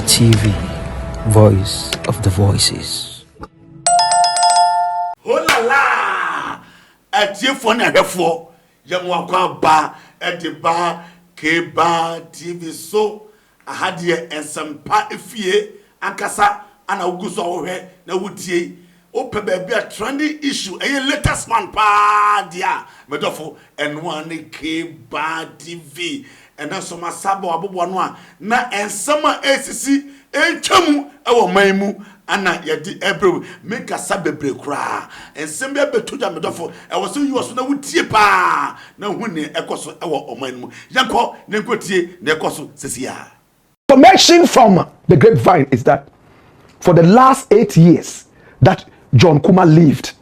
TV, voice of the voices. Oh la la! At your phone, I have four. Yamwaka ba at the bar, K-Bar TV. So I had here and some pa if ye, Ankasa, and Augusto here, now would ye. Open baby a trendy issue, a latest man pa dia, Medofo, and one K-Bar TV. And then some sabo abu wanwa na and summer ACC and chamu our maimu and na yadi ebrew make a sabebre cra and sembia betuja medofo I was so you was no wutie pa na huni ekoso ewo omanimu yanko nenkotie na ekoso sesia. Information from the grapevine is that for the last 8 years that John Kumah lived,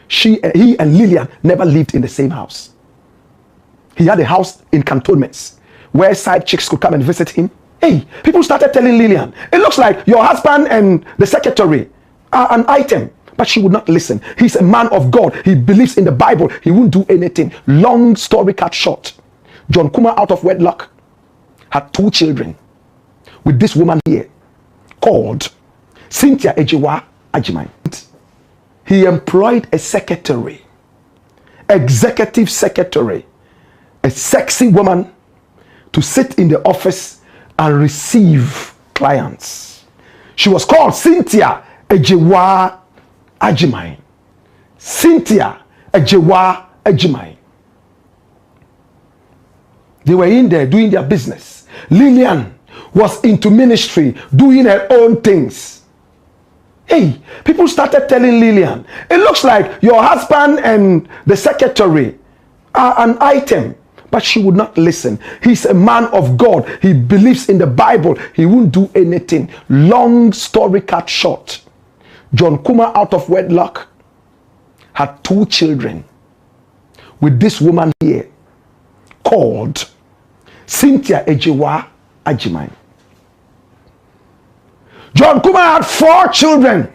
he and Lillian never lived in the same house. He had a house in cantonments where side chicks could come and visit him. Hey, people started telling Lillian, it looks like your husband and the secretary are an item. But she would not listen. He's a man of God. He believes in the Bible. He won't do anything. Long story cut short. John Kumah, out of wedlock, had 2 children with this woman here called Cynthia Ejiwa Ajimai. He employed a secretary, executive secretary, a sexy woman, to sit in the office and receive clients. She was called Cynthia Ejiwa Ajimai. Cynthia Ejiwa Ajimai. They were in there doing their business. Lillian was into ministry, doing her own things. Hey, people started telling Lillian, it looks like your husband and the secretary are an item. But she would not listen. He's a man of God. He believes in the Bible. He won't do anything. Long story cut short. John Kumah, out of wedlock, had 2 children with this woman here called Cynthia Ejiwa Ajimai. John Kumah had 4 children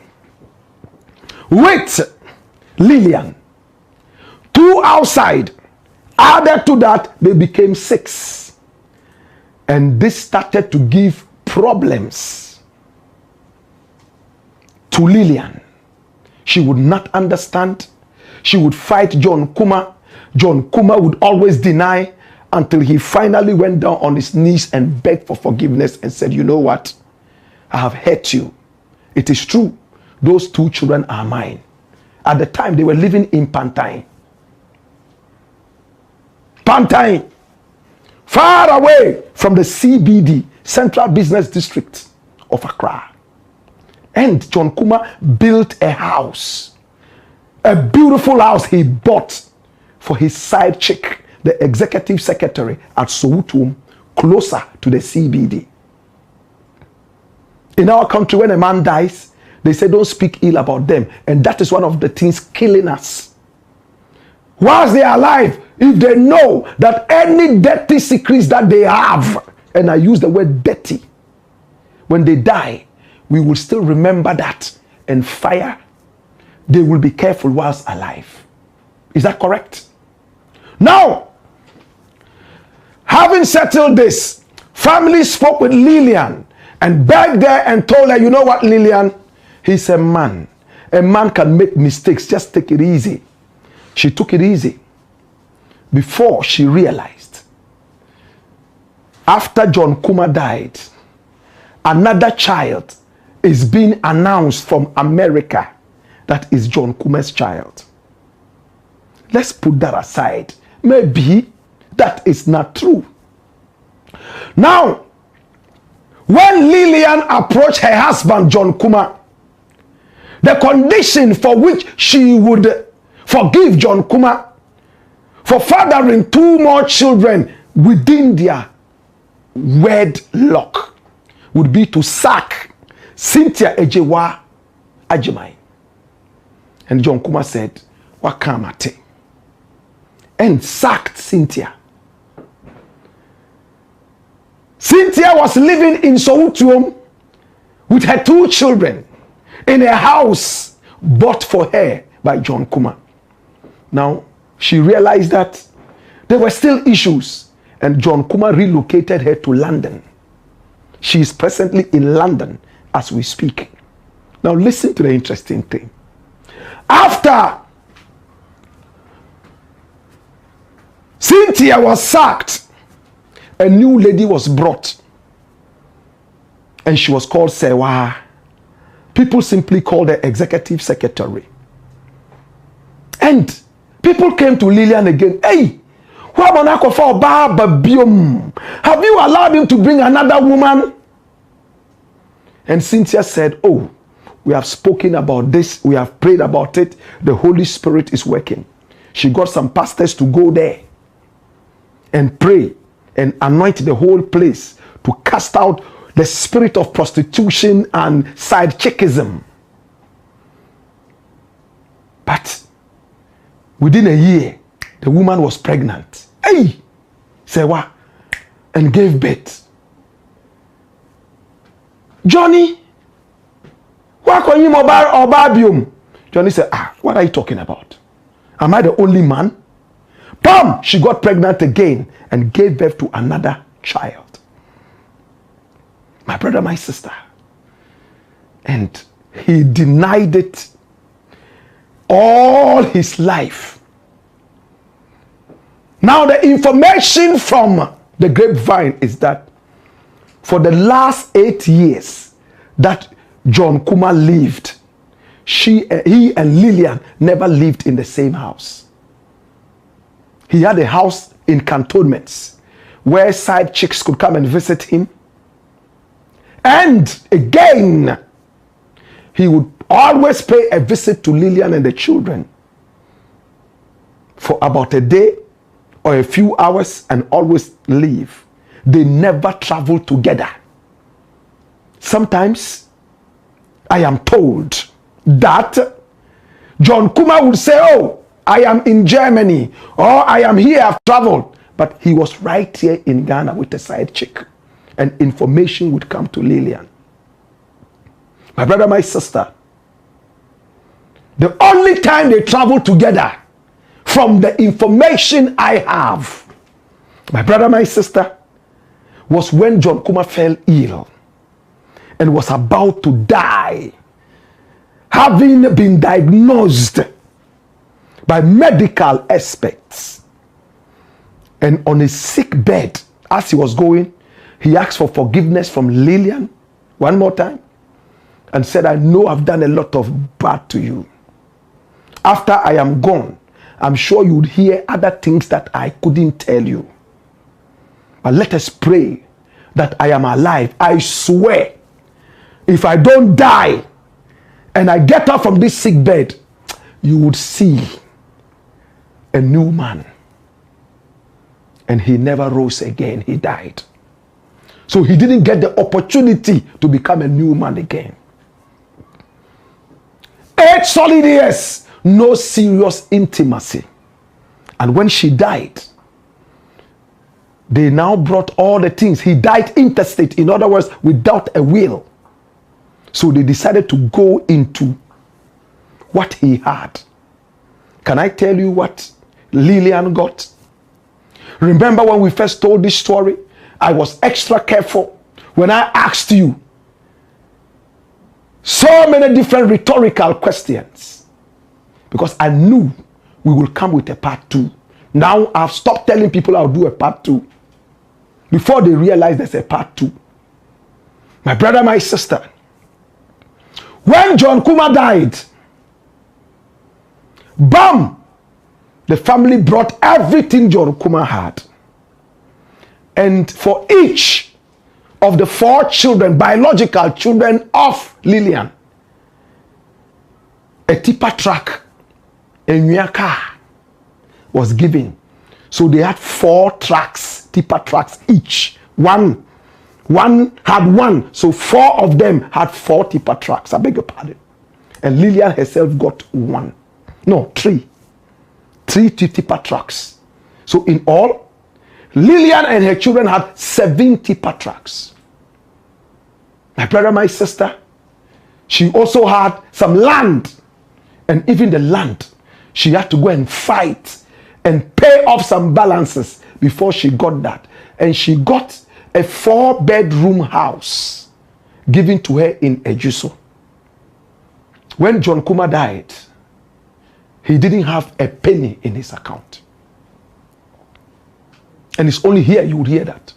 with Lillian. 2 outside. Added to that, they became 6. And this started to give problems to Lillian. She would not understand. She would fight John Kumah. John Kumah would always deny until he finally went down on his knees and begged for forgiveness and said, you know what? I have hurt you. It is true. Those 2 children are mine. At the time, they were living in Pantine. Pantine, far away from the CBD, Central Business District of Accra. And John Kumah built a house, a beautiful house he bought for his side chick, the executive secretary at Soweto, closer to the CBD. In our country, when a man dies, they say don't speak ill about them. And that is one of the things killing us. Whilst they are alive, if they know that any dirty secrets that they have, and I use the word dirty, when they die, we will still remember that and fire. They will be careful whilst alive. Is that correct? Now, having settled this, family spoke with Lillian and begged her and told her, you know what, Lillian? He's a man. A man can make mistakes. Just take it easy. She took it easy. Before she realized, after John Kumah died, another child is being announced from America that is John Kumah's child. Let's put that aside. Maybe that is not true. Now, when Lillian approached her husband, John Kumah, the condition for which she would forgive John Kumah for fathering 2 more children within their wedlock would be to sack Cynthia Ejiwa Ajimai. And John Kumah said, Wakamate. And sacked Cynthia. Cynthia was living in Soweto with her 2 children in a house bought for her by John Kumah. Now, she realized that there were still issues, and John Kumah relocated her to London. She is presently in London as we speak. Now listen to the interesting thing. After Cynthia was sacked, a new lady was brought, and she was called Sewa. People simply called her executive secretary. And people came to Lillian again. Hey, have you allowed him to bring another woman? And Cynthia said, oh, we have spoken about this. We have prayed about it. The Holy Spirit is working. She got some pastors to go there and pray and anoint the whole place to cast out the spirit of prostitution and side chickism. But within a year, the woman was pregnant. Hey! Say what? And gave birth. Johnny, what can you or Babium? Johnny said, what are you talking about? Am I the only man? Bam! She got pregnant again and gave birth to another child. My brother, my sister. And he denied it all his life. Now the information from the grapevine is that for the last 8 years that John Kumah lived, he and Lillian never lived in the same house. He had a house in cantonments where side chicks could come and visit him. And again, he would always pay a visit to Lillian and the children for about a day or a few hours and always leave. They never traveled together. Sometimes I am told that John Kumah would say, oh, I am in Germany, or I am here, I've traveled. But he was right here in Ghana with a side chick. And information would come to Lillian. My brother, my sister, the only time they traveled together, from the information I have, my brother, my sister, was when John Kumah fell ill and was about to die, having been diagnosed by medical experts. And on his sick bed, as he was going, he asked for forgiveness from Lillian one more time and said, I know I've done a lot of bad to you. After I am gone, I'm sure you would hear other things that I couldn't tell you. But let us pray that I am alive. I swear, if I don't die and I get up from this sick bed, you would see a new man. And he never rose again. He died. So he didn't get the opportunity to become a new man again. 8 solid years, no serious intimacy. And when she died, they now brought all the things. He died intestate, in other words, without a will. So they decided to go into what he had. Can I tell you what Lillian got? Remember when we first told this story, I was extra careful when I asked you so many different rhetorical questions, because I knew we will come with a part 2. Now I've stopped telling people I'll do a part 2 before they realize there's a part 2. My brother, my sister, when John Kumah died, bam, the family brought everything John Kumah had. And for each of the 4 children, biological children of Lillian, a tipper truck, a new car was given. So they had 4 trucks, tipper trucks each. One had 1. So 4 of them had 4 tipper trucks. I beg your pardon. And Lillian herself got 1. No, 3. 3 tipper trucks. So in all, Lillian and her children had 7 tipper trucks. My brother, my sister, she also had some land. And even the land, she had to go and fight and pay off some balances before she got that. And she got a 4-bedroom house given to her in Ejuso. When John Kumah died, he didn't have a penny in his account. And it's only here you would hear that.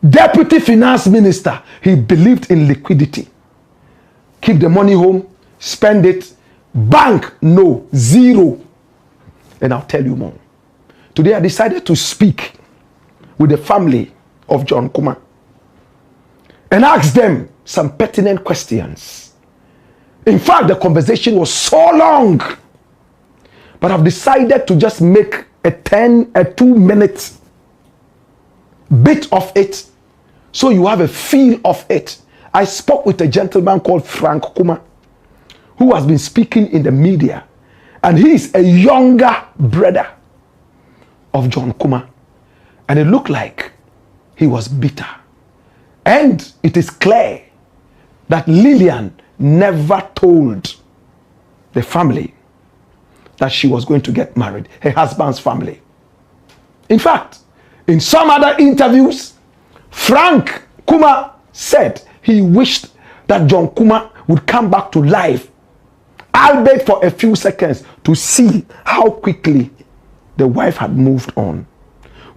Deputy Finance Minister, he believed in liquidity. Keep the money home, spend it. Bank, no, zero. And I'll tell you more. Today I decided to speak with the family of John Kumah and ask them some pertinent questions. In fact, the conversation was so long, but I've decided to just make a 2-minute bit of it so you have a feel of it. I spoke with a gentleman called Kumah, who has been speaking in the media, and he is a younger brother of John Kumah, and it looked like he was bitter. And it is clear that Lillian never told the family that she was going to get married, her husband's family. In fact, in some other interviews, Kumah said he wished that John Kumah would come back to life, albeit for a few seconds, to see how quickly the wife had moved on.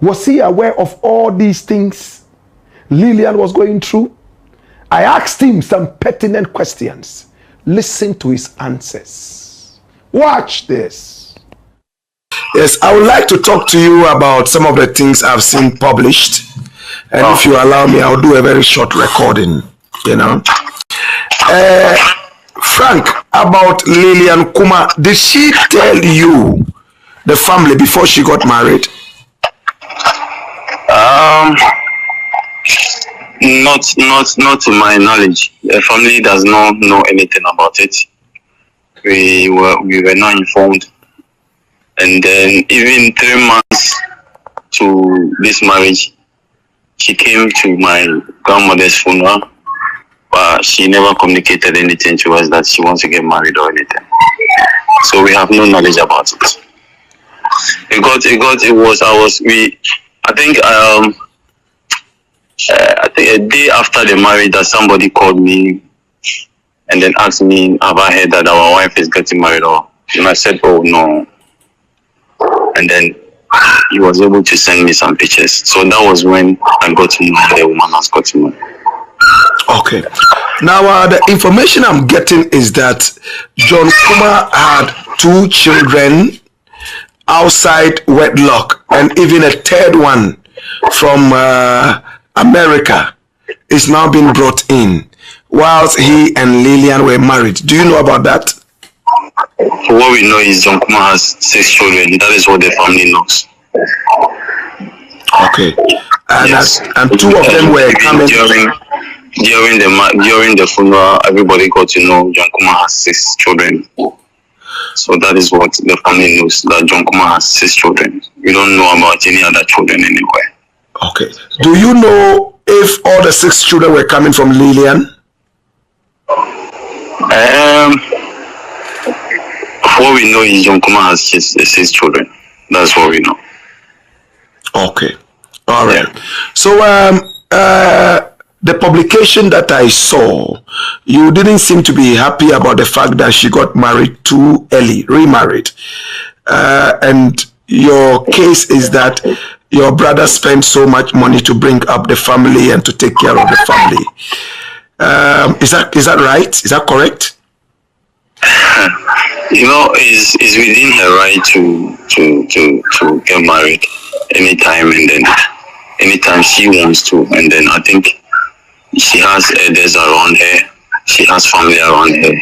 Was he aware of all these things Lillian was going through? I asked him some pertinent questions. Listen to his answers. Watch this. Yes, I would like to talk to you about some of the things I've seen published. And if you allow me, I'll do a very short recording, you know. Frank, about Lillian Kumah, did she tell you, the family, before she got married? Not to my knowledge. The family does not know anything about it. We were not informed. And then even 3 months to this marriage, she came to my grandmother's funeral, but she never communicated anything to us that she wants to get married or anything. So we have no knowledge about it. I think a day after the marriage that somebody called me and then asked me, have I heard that our wife is getting married? And I said, oh no. And then he was able to send me some pictures. So that was when I got to know the woman has got married. Okay. Now, the information I'm getting is that John Kumah had 2 children outside wedlock, and even a 3rd one from America is now being brought in, whilst he and Lillian were married. Do you know about that? What we know is John Kumah has 6 children. That is what the family knows. Okay. And, yes. And 2 of them were coming during the funeral. Everybody got to know John Kumah has 6 children. So that is what the family knows, that John Kumah has 6 children. We don't know about any other children anywhere. Okay. Do you know if all the 6 children were coming from Lillian? What we know is John Kumah has 6 children. That's what we know. Okay. All right. Yeah. So the publication that I saw, you didn't seem to be happy about the fact that she got married too early, remarried. And your case is that your brother spent so much money to bring up the family and to take care of the family. Is that right? Is that correct? You know, it's within her right to get married anytime, and then anytime she wants to. And then I think she has elders around her, she has family around her,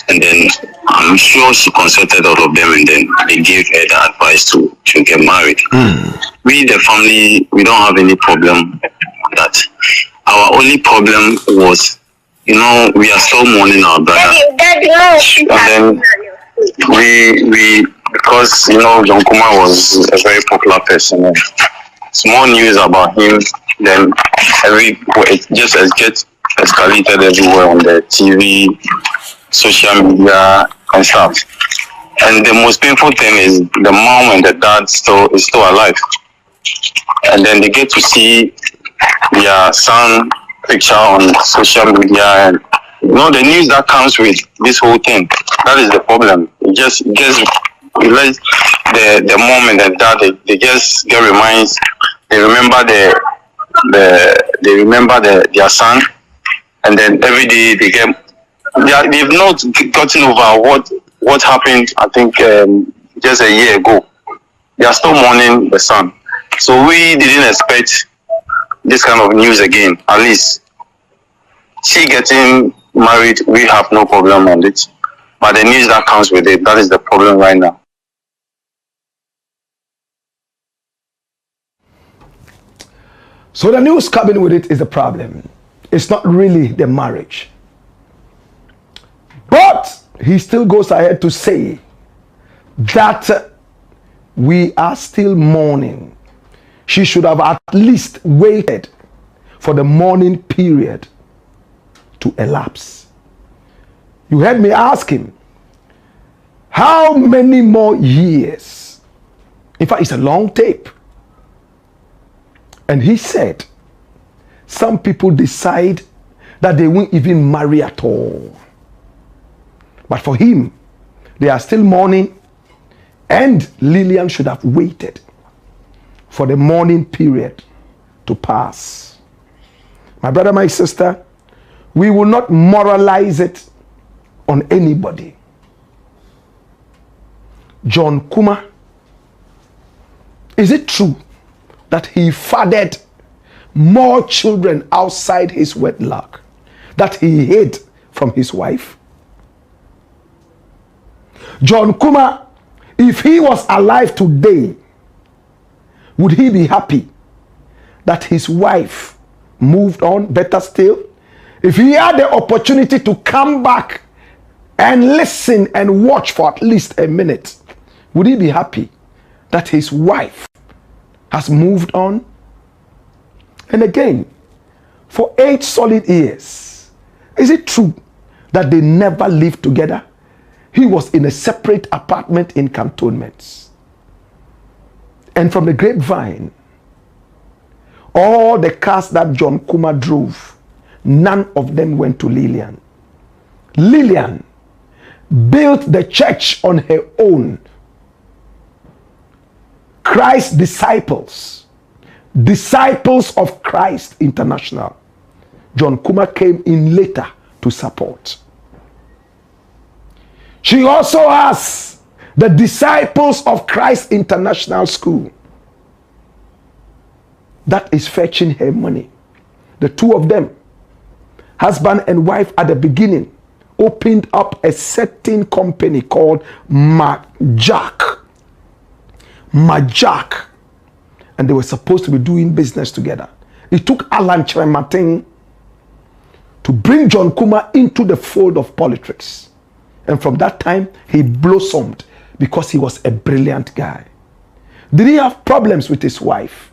and then I'm sure she consulted all of them, and then they gave her the advice to get married. We, the family, we don't have any problem with that. Our only problem was, you know, we are still mourning our brother. And then we because, you know, John Kumah was a very popular person. And small news about him, then it just gets escalated everywhere on the TV, social media, and stuff. And the most painful thing is the mom and the dad is still alive. and then they get to see their son picture on social media, and the news that comes with this whole thing. That is the problem. It just let the mom and the dad, they just get reminds. They remember their son, and then every day they've not gotten over what happened. I think just a year ago. They are still mourning the son. So we didn't expect this kind of news again. At least she getting married, we have no problem on it. But the news that comes with it, that is the problem right now. So the news coming with it is the problem. It's not really the marriage. But he still goes ahead to say that we are still mourning. She should have at least waited for the mourning period to elapse. You heard me ask him, how many more years? In fact, it's a long tape. And he said, some people decide that they won't even marry at all. But for him, they are still mourning, and Lillian should have waited for the mourning period to pass. My brother, my sister, we will not moralize it on anybody. John Kumah, is it true that he fathered more children outside his wedlock that he hid from his wife? John Kumah, if he was alive today, would he be happy that his wife moved on? Better still, if he had the opportunity to come back and listen and watch for at least a minute, would he be happy that his wife has moved on? And again, for 8 solid years, is it true that they never lived together? He was in a separate apartment in cantonments. And from the grapevine, all the cars that John Kumah drove, none of them went to Lillian. Lillian built the church on her own. Christ's disciples of Christ International. John Kumah came in later to support. She also has the Disciples of Christ International School. That is fetching her money. The two of them, husband and wife, at the beginning, opened up a certain company called Majak. And they were supposed to be doing business together. It took Alan Chirematin to bring John Kumah into the fold of politics. And from that time, he blossomed because he was a brilliant guy. Did he have problems with his wife?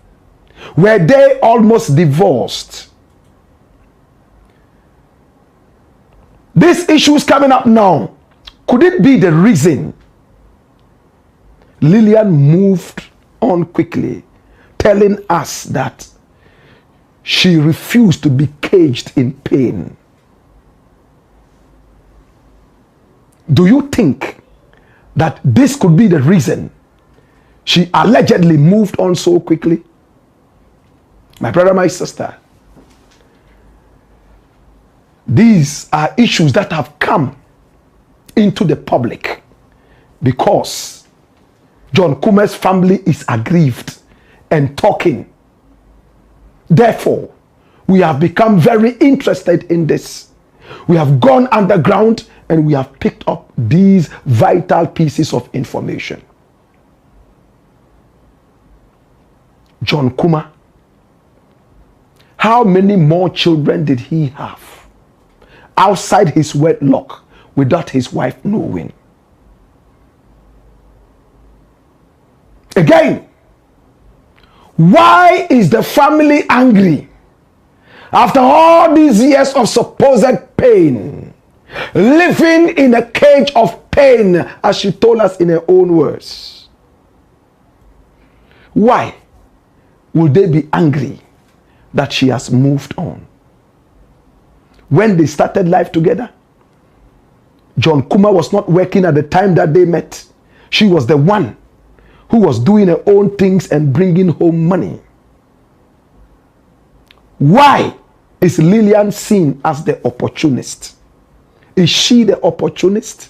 Were they almost divorced? These issues coming up now, could it be the reason Lillian moved on quickly, telling us that she refused to be caged in pain? Do you think that this could be the reason she allegedly moved on so quickly? My brother, my sister, these are issues that have come into the public because John Kumah's family is aggrieved and talking. Therefore, we have become very interested in this. We have gone underground and we have picked up these vital pieces of information. John Kumah, how many more children did he have outside his wedlock without his wife knowing? Again, why is the family angry after all these years of supposed pain, living in a cage of pain, as she told us in her own words? Why? will they be angry that she has moved on? When they started life together, John Kumah was not working at the time that they met. She was the one who was doing her own things and bringing home money. Why is Lillian seen as the opportunist? Is she the opportunist,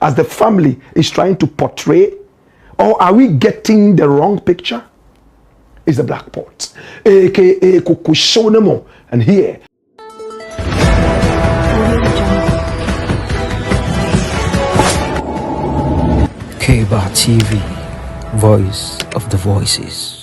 as the family is trying to portray? Or are we getting the wrong picture? It's the black pot, aka Kukushonemo. And here, Keba TV, voice of the voices.